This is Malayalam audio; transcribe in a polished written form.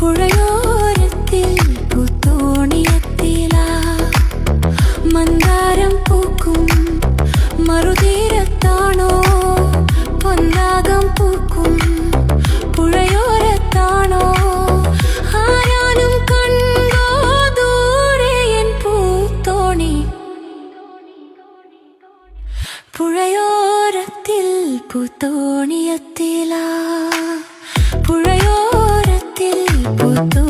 പുഴയോരത്തിൽ പൂത്തോണിയെത്തിലാ മന്ദാരം പൂക്കും മറുതീരത്താണോ പൊന്നാകം പൂക്കും പുഴയോരത്താണോ ആരാനും കണ്ടോ ദൂരെ എൻ പൂത്തോണി പുഴയോരത്തിൽ പൂത്തോണിയെത്തിലാ പുഴയോരത്തിൽ പൂത്തോ